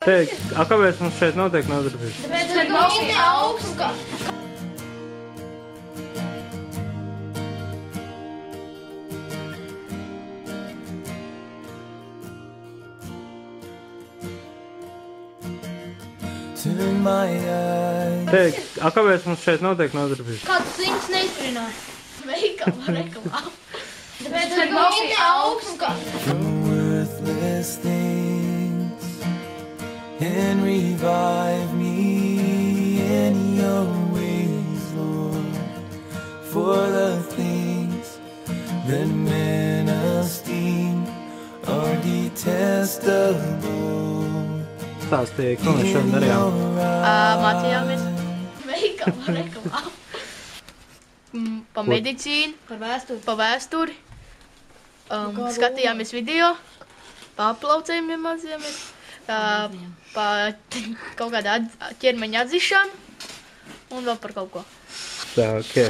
Teikt, kāpēc mums šeit notiek nodarbības? Tāpēc šeit nav šī augsts. Teikt, kāpēc mums šeit notiek nodarbības? Kāds ziņas neizturināja? Veikala reklāma. Tāpēc šeit nav šī augsts. And revive me in your ways, Lord, for the things that men esteem are detestable. Stāstīja, ko mēs šodien darījām? Mācījāmies Veikala reklāma. pa medicīnu, pa vēsturi, skatījāmies video, pa aplaucējumiem mācījāmies, pa kaut kādā ķermeņa atzīšanu un vēl par kaut ko. Tā, ok.